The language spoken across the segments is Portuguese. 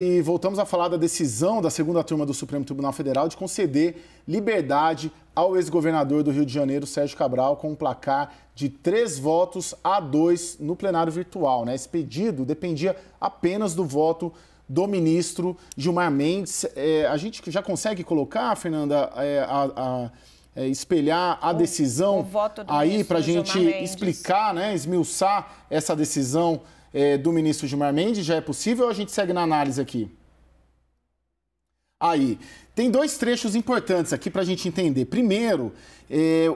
E voltamos a falar da decisão da segunda turma do Supremo Tribunal Federal de conceder liberdade ao ex-governador do Rio de Janeiro, Sérgio Cabral, com um placar de 3 votos a 2 no plenário virtual, né? Esse pedido dependia apenas do voto do ministro Gilmar Mendes. A gente já consegue colocar, Fernanda, espelhar a decisão aí para a gente explicar, né, esmiuçar essa decisão do ministro Gilmar Mendes? Já é possível ou a gente segue na análise aqui? Aí, tem dois trechos importantes aqui para a gente entender. Primeiro,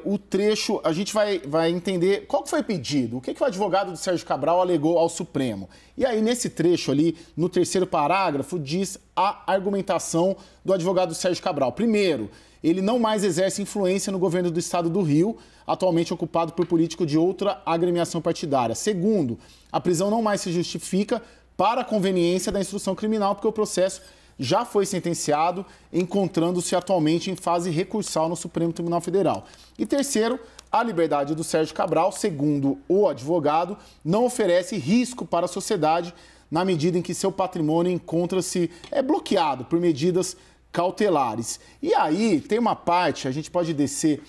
o trecho, a gente vai entender qual que foi o pedido, o que o advogado do Sérgio Cabral alegou ao Supremo. E aí, nesse trecho ali, no terceiro parágrafo, diz a argumentação do advogado do Sérgio Cabral. Primeiro, ele não mais exerce influência no governo do estado do Rio, atualmente ocupado por político de outra agremiação partidária. Segundo, a prisão não mais se justifica para a conveniência da instrução criminal, porque o processo já foi sentenciado, encontrando-se atualmente em fase recursal no Supremo Tribunal Federal. E terceiro, a liberdade do Sérgio Cabral, segundo o advogado, não oferece risco para a sociedade na medida em que seu patrimônio encontra-se bloqueado por medidas cautelares. E aí tem uma parte, a gente pode descer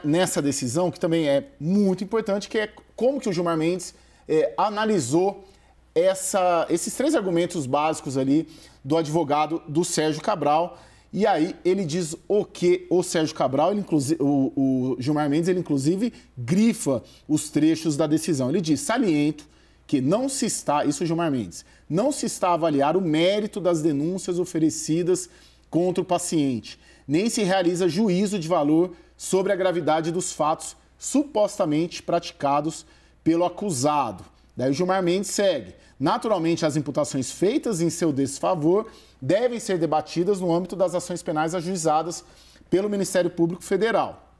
nessa decisão, que também é muito importante, que é como que o Gilmar Mendes analisou esses três argumentos básicos ali do advogado do Sérgio Cabral. E aí ele diz o que o Sérgio Cabral, o Gilmar Mendes, ele inclusive grifa os trechos da decisão. Ele diz: saliento que não se está, isso é o Gilmar Mendes, não se está a avaliar o mérito das denúncias oferecidas contra o paciente, nem se realiza juízo de valor sobre a gravidade dos fatos supostamente praticados pelo acusado. Daí o Gilmar Mendes segue: naturalmente, as imputações feitas em seu desfavor devem ser debatidas no âmbito das ações penais ajuizadas pelo Ministério Público Federal.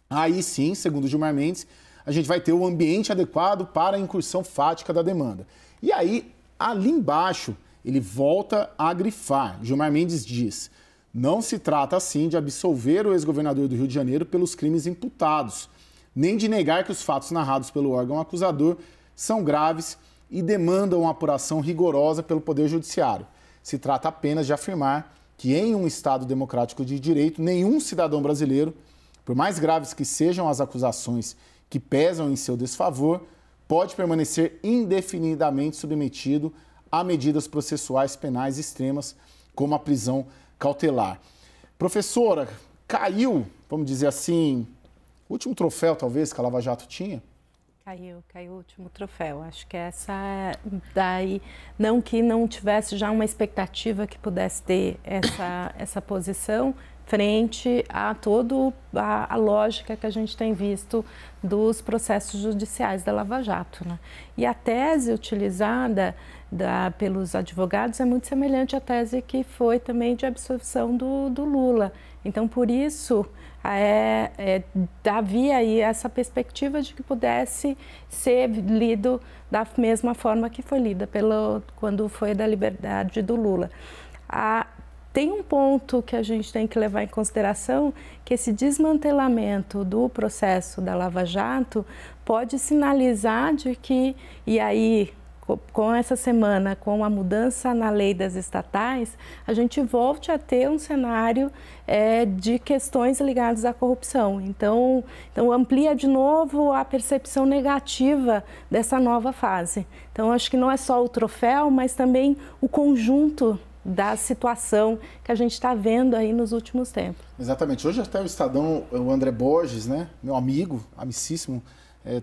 Aí sim, segundo o Gilmar Mendes, a gente vai ter o ambiente adequado para a incursão fática da demanda. E aí, ali embaixo, ele volta a grifar. Gilmar Mendes diz: não se trata assim de absolver o ex-governador do Rio de Janeiro pelos crimes imputados, nem de negar que os fatos narrados pelo órgão acusador são graves e demandam uma apuração rigorosa pelo Poder Judiciário. Se trata apenas de afirmar que em um Estado democrático de direito, nenhum cidadão brasileiro, por mais graves que sejam as acusações que pesam em seu desfavor, pode permanecer indefinidamente submetido a medidas processuais penais extremas, como a prisão cautelar. Professora, caiu, vamos dizer assim, o último troféu, talvez, que a Lava Jato tinha? Caiu o último troféu. Acho que essa daí, não que não tivesse já uma expectativa que pudesse ter essa posição frente a toda a lógica que a gente tem visto dos processos judiciais da Lava Jato, né? E a tese utilizada pelos advogados é muito semelhante à tese que foi também de absolvição do Lula. Então, por isso, havia aí essa perspectiva de que pudesse ser lido da mesma forma que foi lida quando foi da liberdade do Lula. Tem um ponto que a gente tem que levar em consideração, que esse desmantelamento do processo da Lava Jato pode sinalizar de que, e aí, com essa semana, com a mudança na lei das estatais, a gente volte a ter um cenário de questões ligadas à corrupção. Então amplia de novo a percepção negativa dessa nova fase. Então, acho que não é só o troféu, mas também o conjunto da situação que a gente está vendo aí nos últimos tempos. Exatamente. Hoje até o Estadão, o André Borges, né, meu amigo, amicíssimo,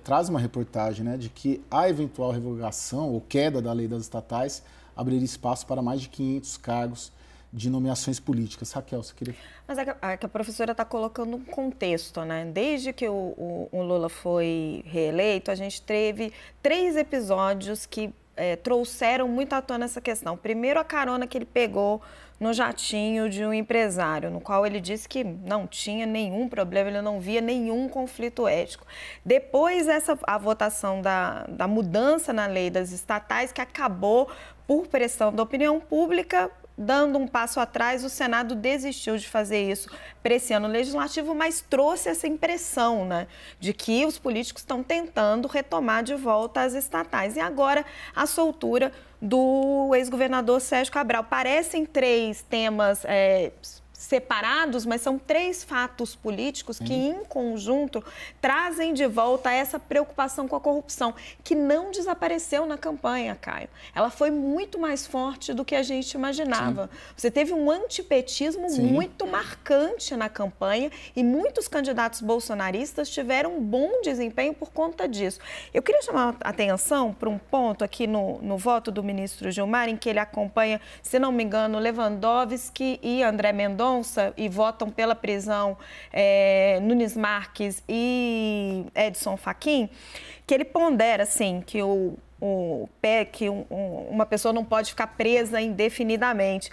traz uma reportagem, né, de que a eventual revogação ou queda da lei das estatais abriria espaço para mais de 500 cargos de nomeações políticas. Raquel, você queria... Mas a professora está colocando um contexto, né? Desde que o Lula foi reeleito, a gente teve 3 episódios que trouxeram muito à tona essa questão. Primeiro, a carona que ele pegou no jatinho de um empresário, no qual ele disse que não tinha nenhum problema, ele não via nenhum conflito ético. Depois, a votação da mudança na lei das estatais, que acabou, por pressão da opinião pública, dando um passo atrás, o Senado desistiu de fazer isso para esse ano legislativo, mas trouxe essa impressão, né, de que os políticos estão tentando retomar de volta as estatais. E agora a soltura do ex-governador Sérgio Cabral. Parecem 3 temas separados, mas são 3 fatos políticos que, em conjunto, trazem de volta essa preocupação com a corrupção, que não desapareceu na campanha, Caio. Ela foi muito mais forte do que a gente imaginava. Sim. Você teve um antipetismo muito marcante na campanha e muitos candidatos bolsonaristas tiveram um bom desempenho por conta disso. Eu queria chamar a atenção para um ponto aqui no voto do ministro Gilmar, em que ele acompanha, se não me engano, Lewandowski e André Mendonça, e votam pela prisão Nunes Marques e Edson Fachin, que ele pondera assim, que uma pessoa não pode ficar presa indefinidamente,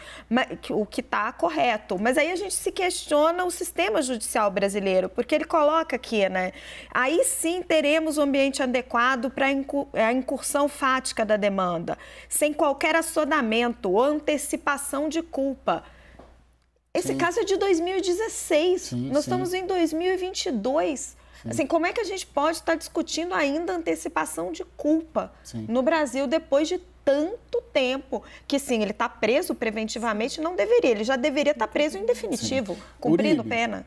o que está correto. Mas aí a gente se questiona o sistema judicial brasileiro, porque ele coloca aqui, né? Aí sim teremos um ambiente adequado para a incursão fática da demanda, sem qualquer assodamento ou antecipação de culpa. Esse caso é de 2016, nós estamos em 2022. Assim, como é que a gente pode estar discutindo ainda antecipação de culpa no Brasil depois de tanto tempo? Que sim, ele está preso preventivamente, não deveria, ele já deveria estar preso em definitivo, cumprindo pena.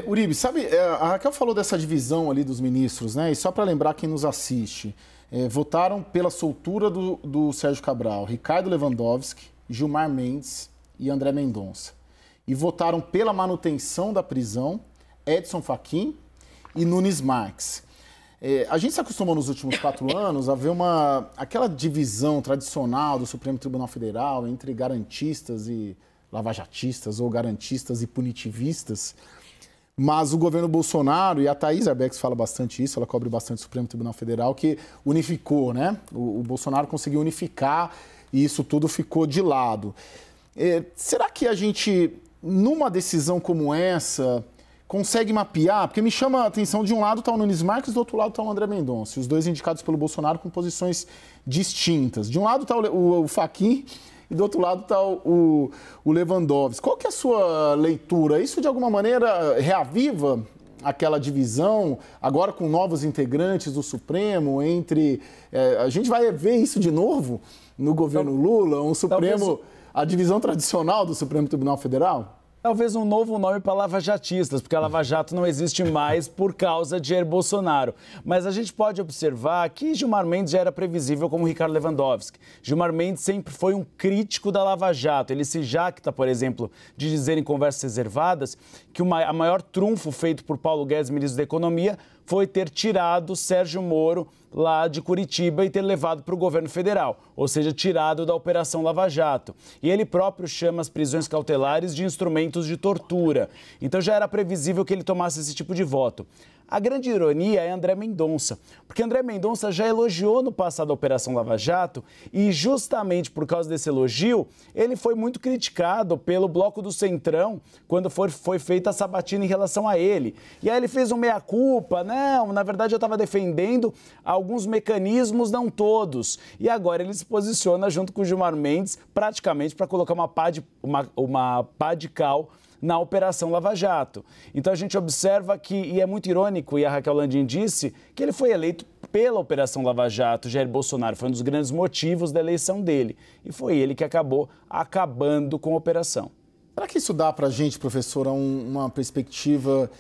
Uribe, sabe, a Raquel falou dessa divisão ali dos ministros, né? E só para lembrar quem nos assiste, votaram pela soltura do Sérgio Cabral, Ricardo Lewandowski, Gilmar Mendes e André Mendonça. E votaram pela manutenção da prisão Edson Fachin e Nunes Marques. A gente se acostumou nos últimos 4 anos a ver aquela divisão tradicional do Supremo Tribunal Federal entre garantistas e lavajatistas, ou garantistas e punitivistas. Mas o governo Bolsonaro, e a Thaís Arbex fala bastante isso, ela cobre bastante o Supremo Tribunal Federal, que unificou, né? O Bolsonaro conseguiu unificar e isso tudo ficou de lado. Será que a gente, numa decisão como essa, consegue mapear? Porque me chama a atenção, de um lado está o Nunes Marques, do outro lado está o André Mendonça, os dois indicados pelo Bolsonaro com posições distintas. De um lado está o Fachin e do outro lado está o Lewandowski. Qual que é a sua leitura? Isso, de alguma maneira, reaviva aquela divisão, agora com novos integrantes do Supremo, a gente vai ver isso de novo no governo Lula, um Supremo... A divisão tradicional do Supremo Tribunal Federal? Talvez um novo nome para lavajatistas, porque a Lava Jato não existe mais por causa de Jair Bolsonaro. Mas a gente pode observar que Gilmar Mendes já era previsível como Ricardo Lewandowski. Gilmar Mendes sempre foi um crítico da Lava Jato. Ele se jacta, por exemplo, de dizer em conversas reservadas que a maior trunfo feito por Paulo Guedes, ministro da Economia, foi ter tirado Sérgio Moro lá de Curitiba e ter levado para o governo federal, ou seja, tirado da Operação Lava Jato. E ele próprio chama as prisões cautelares de instrumentos de tortura. Então já era previsível que ele tomasse esse tipo de voto. A grande ironia é André Mendonça, porque André Mendonça já elogiou no passado a Operação Lava Jato e justamente por causa desse elogio, ele foi muito criticado pelo Bloco do Centrão quando foi feita a sabatina em relação a ele. E aí ele fez um meia-culpa, não, na verdade eu estava defendendo alguns mecanismos, não todos. E agora ele se posiciona junto com o Gilmar Mendes praticamente para colocar uma pá de cal na Operação Lava Jato. Então a gente observa que, e é muito irônico, e a Raquel Landim disse, que ele foi eleito pela Operação Lava Jato. Jair Bolsonaro foi um dos grandes motivos da eleição dele. E foi ele que acabou acabando com a operação. Será que isso dá para a gente, professora, uma perspectiva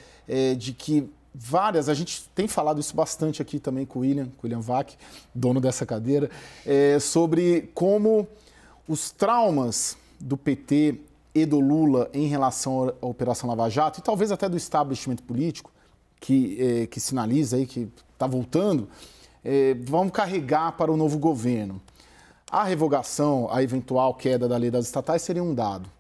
de que a gente tem falado isso bastante aqui também com o William Vac, dono dessa cadeira, sobre como os traumas do PT e do Lula em relação à Operação Lava Jato, e talvez até do establishment político, que sinaliza aí que está voltando, vão carregar para o novo governo. A revogação, a eventual queda da lei das estatais seria um dado.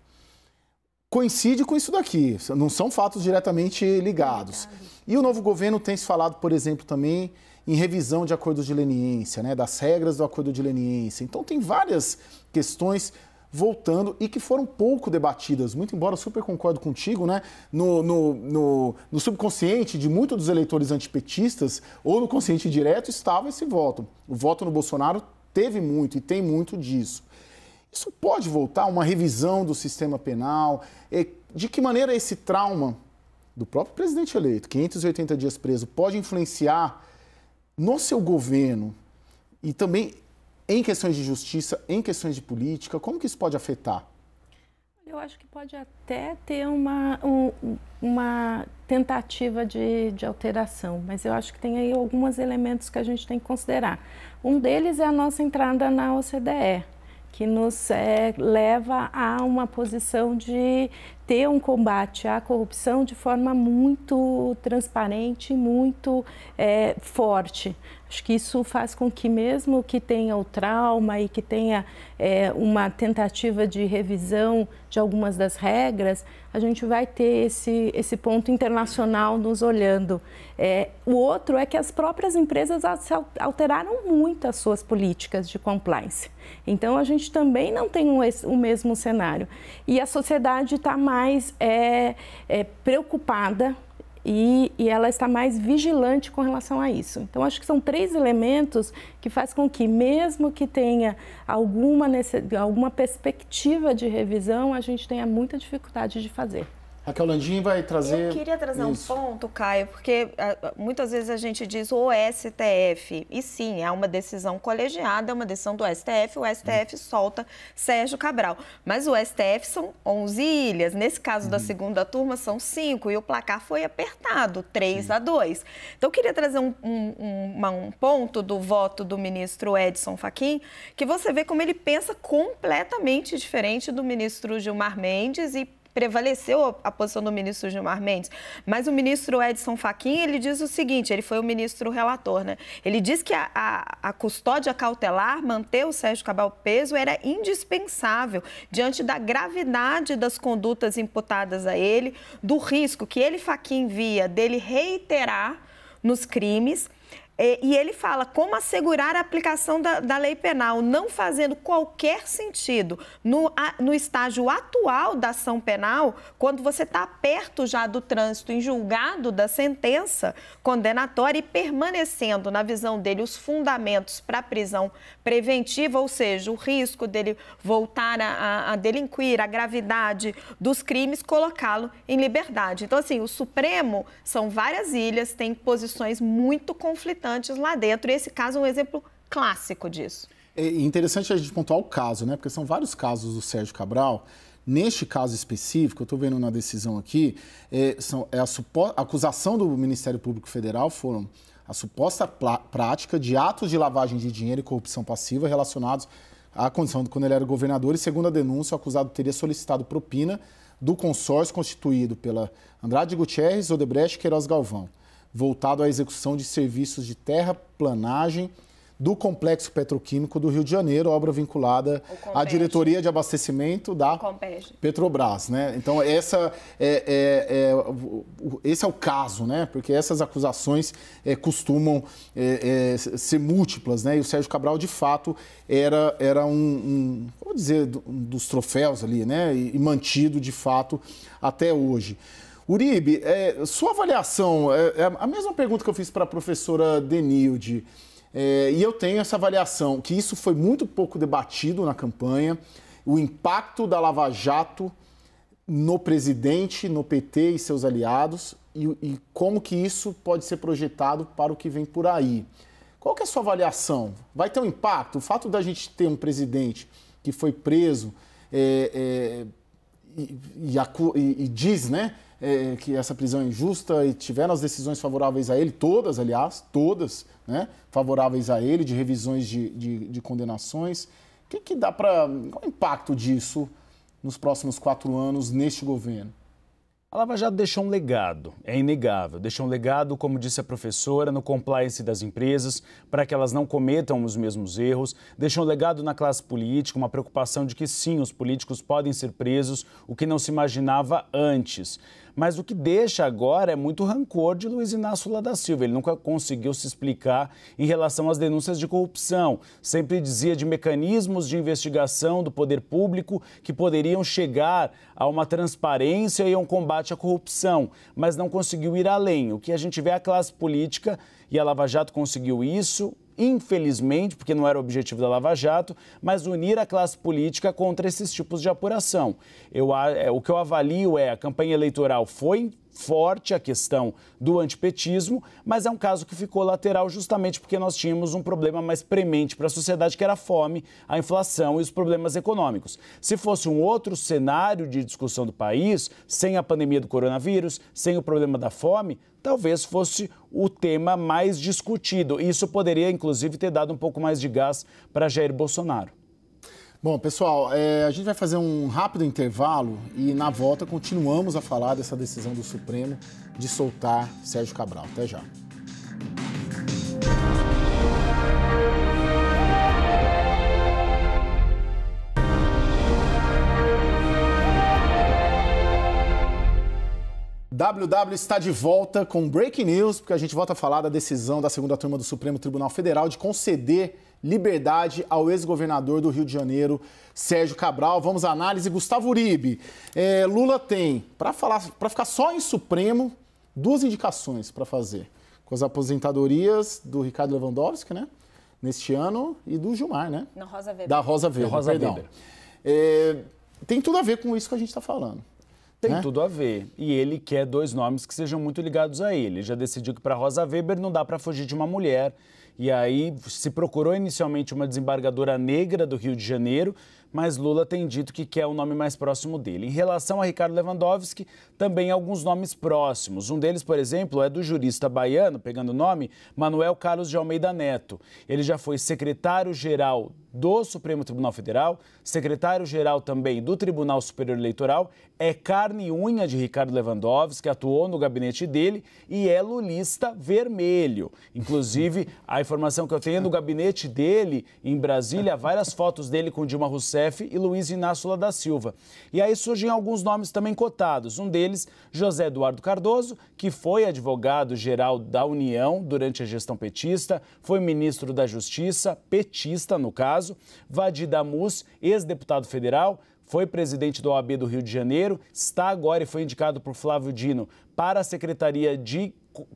Coincide com isso daqui, não são fatos diretamente ligados. E o novo governo tem se falado, por exemplo, também em revisão de acordos de leniência, né, das regras do acordo de leniência. Então tem várias questões voltando e que foram pouco debatidas, muito embora eu super concordo contigo, né? No subconsciente de muitos dos eleitores antipetistas, ou no consciente direto, estava esse voto. O voto no Bolsonaro teve muito e tem muito disso. Isso pode voltar a uma revisão do sistema penal? De que maneira esse trauma do próprio presidente eleito, 580 dias preso, pode influenciar no seu governo e também em questões de justiça, em questões de política? Como que isso pode afetar? Eu acho que pode até ter uma tentativa de alteração, mas eu acho que tem aí alguns elementos que a gente tem que considerar. Um deles é a nossa entrada na OCDE, que nos leva a uma posição de ter um combate à corrupção de forma muito transparente, muito forte. Acho que isso faz com que, mesmo que tenha o trauma e que tenha uma tentativa de revisão de algumas das regras, a gente vai ter esse ponto internacional nos olhando. O outro é que as próprias empresas alteraram muito as suas políticas de compliance. Então, a gente também não tem o mesmo cenário. E a sociedade está mais preocupada e ela está mais vigilante com relação a isso. Então, acho que são 3 elementos que fazem com que, mesmo que tenha alguma perspectiva de revisão, a gente tenha muita dificuldade de fazer. Raquel Landim vai trazer... Eu queria trazer um ponto, Caio, porque muitas vezes a gente diz o STF, e sim, é uma decisão colegiada, é uma decisão do STF, o STF solta Sérgio Cabral. Mas o STF são 11 ilhas, nesse caso da segunda turma são 5, e o placar foi apertado, 3-2. Então, eu queria trazer um ponto do voto do ministro Edson Fachin, que você vê como ele pensa completamente diferente do ministro Gilmar Mendes e prevaleceu a posição do ministro Gilmar Mendes, mas o ministro Edson Fachin, ele diz o seguinte, ele foi o ministro relator, né? Ele diz que a custódia cautelar, manter o Sérgio Cabral preso, era indispensável diante da gravidade das condutas imputadas a ele, do risco que ele, Fachin, via dele reiterar nos crimes. E ele fala como assegurar a aplicação da lei penal, não fazendo qualquer sentido no estágio atual da ação penal, quando você está perto já do trânsito em julgado da sentença condenatória e permanecendo, na visão dele, os fundamentos para a prisão preventiva, ou seja, o risco dele voltar a delinquir, a gravidade dos crimes, colocá-lo em liberdade. Então, assim, o Supremo são várias ilhas, tem posições muito conflitantes lá dentro, e esse caso é um exemplo clássico disso. É interessante a gente pontuar o caso, né? Porque são vários casos do Sérgio Cabral. Neste caso específico, eu estou vendo na decisão aqui, a acusação do Ministério Público Federal foram a suposta prática de atos de lavagem de dinheiro e corrupção passiva relacionados à condição de quando ele era governador, e segundo a denúncia, o acusado teria solicitado propina do consórcio constituído pela Andrade Gutierrez, Odebrecht e Queiroz Galvão, voltado à execução de serviços de terraplanagem do Complexo Petroquímico do Rio de Janeiro, obra vinculada à diretoria de abastecimento da Petrobras, né? Então, esse é o caso, né? Porque essas acusações costumam ser múltiplas, né? E o Sérgio Cabral, de fato, era vamos dizer, um dos troféus ali, né? E mantido, de fato, até hoje. Uribe, sua avaliação, é a mesma pergunta que eu fiz para a professora Denilde, e eu tenho essa avaliação, que isso foi muito pouco debatido na campanha, o impacto da Lava Jato no presidente, no PT e seus aliados, e como que isso pode ser projetado para o que vem por aí. Qual que é a sua avaliação? Vai ter um impacto? O fato da gente ter um presidente que foi preso e diz, né, que essa prisão é injusta, e tiveram as decisões favoráveis a ele, todas, aliás, todas, né, favoráveis a ele, de revisões de condenações. O que dá para... Qual é o impacto disso nos próximos 4 anos neste governo? A Lava Jato deixou um legado, é inegável. Deixou um legado, como disse a professora, no compliance das empresas, para que elas não cometam os mesmos erros. Deixou um legado na classe política, uma preocupação de que sim, os políticos podem ser presos, o que não se imaginava antes. Mas o que deixa agora é muito rancor de Luiz Inácio Lula da Silva. Ele nunca conseguiu se explicar em relação às denúncias de corrupção. Sempre dizia de mecanismos de investigação do poder público que poderiam chegar a uma transparência e a um combate à corrupção, mas não conseguiu ir além. O que a gente vê é a classe política, e a Lava Jato conseguiu isso, infelizmente, porque não era o objetivo da Lava Jato, mas unir a classe política contra esses tipos de apuração. O que eu avalio a campanha eleitoral foi forte a questão do antipetismo, mas é um caso que ficou lateral justamente porque nós tínhamos um problema mais premente para a sociedade, que era a fome, a inflação e os problemas econômicos. Se fosse um outro cenário de discussão do país, sem a pandemia do coronavírus, sem o problema da fome, talvez fosse o tema mais discutido. Isso poderia, inclusive, ter dado um pouco mais de gás para Jair Bolsonaro. Bom, pessoal, a gente vai fazer um rápido intervalo e, na volta, continuamos a falar dessa decisão do Supremo de soltar Sérgio Cabral. Até já. WW está de volta com Breaking News, porque a gente volta a falar da decisão da segunda turma do Supremo Tribunal Federal de conceder liberdade ao ex-governador do Rio de Janeiro, Sérgio Cabral. Vamos à análise. Gustavo Uribe, Lula tem, para ficar só em Supremo, 2 indicações para fazer. Com as aposentadorias do Ricardo Lewandowski, né? Neste ano, e do Gilmar, né? Na Rosa Weber. Da Rosa Weber, Rosa perdão. Weber. Tem tudo a ver com isso que a gente está falando. Tem tudo a ver. E ele quer 2 nomes que sejam muito ligados a ele. Já decidiu que para Rosa Weber não dá para fugir de uma mulher. E aí se procurou inicialmente uma desembargadora negra do Rio de Janeiro, mas Lula tem dito que quer o nome mais próximo dele. Em relação a Ricardo Lewandowski, também alguns nomes próximos. Um deles, por exemplo, é do jurista baiano, pegando o nome, Manuel Carlos de Almeida Neto. Ele já foi secretário-geral do Supremo Tribunal Federal, secretário-geral também do Tribunal Superior Eleitoral, é carne e unha de Ricardo Lewandowski, atuou no gabinete dele e é lulista vermelho. Inclusive, a informação que eu tenho é no gabinete dele, em Brasília, várias fotos dele com Dilma Rousseff e Luiz Inácio Lula da Silva. E aí surgem alguns nomes também cotados. Um deles, José Eduardo Cardoso, que foi advogado-geral da União durante a gestão petista, foi ministro da Justiça, petista no caso, Vadi Damus, ex-deputado federal, foi presidente da OAB do Rio de Janeiro, está agora e foi indicado por Flávio Dino para a Secretaria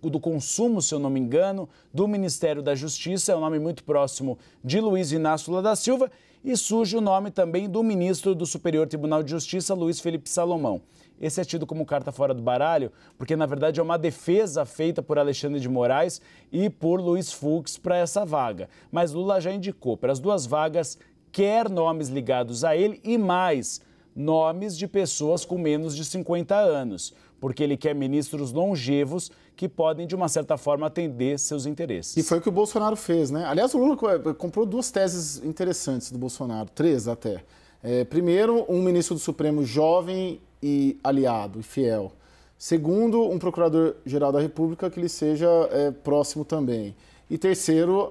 do Consumo, se eu não me engano, do Ministério da Justiça, é um nome muito próximo de Luiz Inácio Lula da Silva, e surge o nome também do ministro do Superior Tribunal de Justiça, Luiz Felipe Salomão. Esse é tido como carta fora do baralho, porque na verdade é uma defesa feita por Alexandre de Moraes e por Luiz Fux para essa vaga. Mas Lula já indicou para as 2 vagas, quer nomes ligados a ele e mais, nomes de pessoas com menos de 50 anos, porque ele quer ministros longevos que podem, de uma certa forma, atender seus interesses. E foi o que o Bolsonaro fez, né? Aliás, o Lula comprou 2 teses interessantes do Bolsonaro, 3 até. Primeiro, um ministro do Supremo jovem e aliado e fiel. Segundo, um procurador-geral da República que lhe seja próximo também. E terceiro,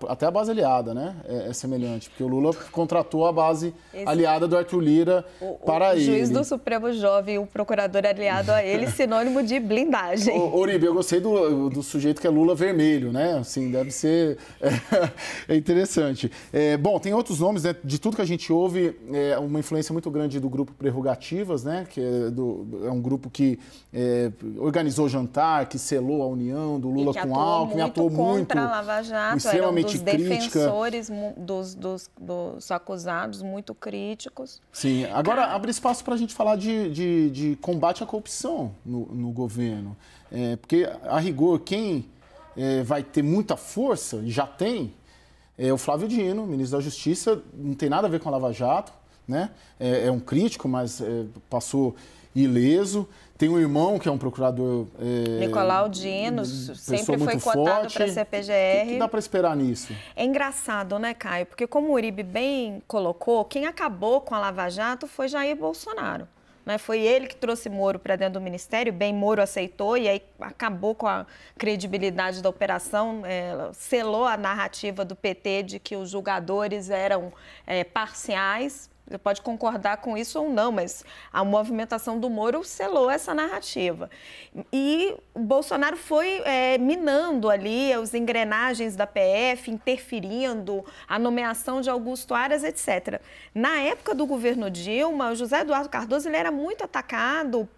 até a base aliada, né? É semelhante, porque o Lula contratou a base aliada do Arthur Lira para ele. O juiz do Supremo jovem, o procurador aliado a ele, sinônimo de blindagem. Uribe, eu gostei do sujeito que é Lula vermelho, né? Assim, deve ser interessante. Bom, tem outros nomes, né? De tudo que a gente ouve, uma influência muito grande do grupo Prerrogativas, né? Que é um grupo que organizou o jantar, que selou a união do Lula com Alckmin, atuou muito contra a Lava Jato, extremamente eram dos crítica. defensores dos acusados, muito críticos. Sim, agora abre espaço para a gente falar de combate à corrupção no governo. Porque, a rigor, quem vai ter muita força, e já tem, é o Flávio Dino, ministro da Justiça, não tem nada a ver com a Lava Jato, né? É um crítico, mas passou ileso. Tem um irmão que é um procurador... Nicolau Dino, sempre foi cotado para a CPGR. O que dá para esperar nisso? É engraçado, né, Caio? Porque como o Uribe bem colocou, quem acabou com a Lava Jato foi Jair Bolsonaro. Né? Foi ele que trouxe Moro para dentro do Ministério, bem Moro aceitou e aí acabou com a credibilidade da operação, selou a narrativa do PT de que os julgadores eram parciais. Você pode concordar com isso ou não, mas a movimentação do Moro selou essa narrativa. E o Bolsonaro foi minando ali as engrenagens da PF, interferindo a nomeação de Augusto Aras, etc. Na época do governo Dilma, o José Eduardo Cardoso ele era muito atacado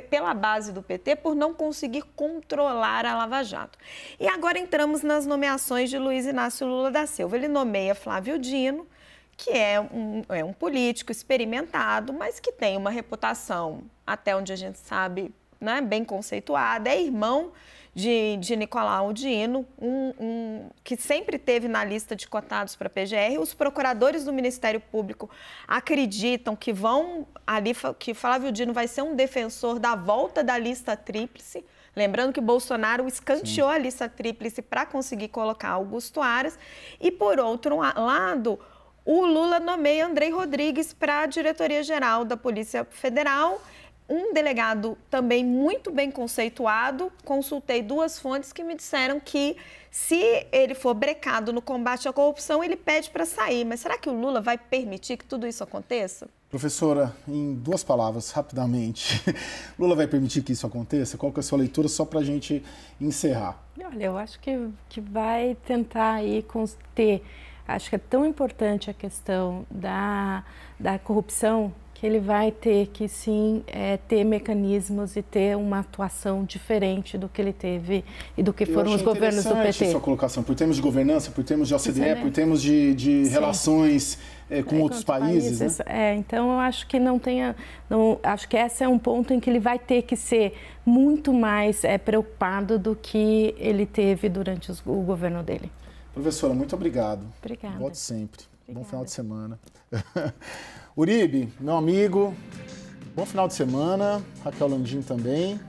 pela base do PT por não conseguir controlar a Lava Jato. E agora entramos nas nomeações de Luiz Inácio Lula da Silva. Ele nomeia Flávio Dino, que é um político experimentado, mas que tem uma reputação, até onde a gente sabe, né, bem conceituado, é irmão de Nicolau Dino, que sempre teve na lista de cotados para a PGR. Os procuradores do Ministério Público acreditam que que Flávio Dino vai ser um defensor da volta da lista tríplice. Lembrando que Bolsonaro escanteou a lista tríplice para conseguir colocar Augusto Aras. E, por outro lado, o Lula nomeia Andrei Rodrigues para a diretoria-geral da Polícia Federal, um delegado também muito bem conceituado. Consultei 2 fontes que me disseram que, se ele for brecado no combate à corrupção, ele pede para sair. Mas será que o Lula vai permitir que tudo isso aconteça? Professora, em 2 palavras, rapidamente, Lula vai permitir que isso aconteça? Qual que é a sua leitura, só para a gente encerrar? Olha, eu acho que vai tentar aí ter. Acho que é tão importante a questão da corrupção, que ele vai ter que, sim, ter mecanismos e ter uma atuação diferente do que ele teve e do que foram os governos do PT. Sua colocação, por termos de governança, por termos de OCDE, por termos de relações com outros países, né? Então eu acho que acho que esse é um ponto em que ele vai ter que ser muito mais preocupado do que ele teve durante o governo dele. Professora, muito obrigado. Obrigada. Volte sempre. Obrigada. Bom final de semana. Uribe, meu amigo, bom final de semana. Raquel Landim também.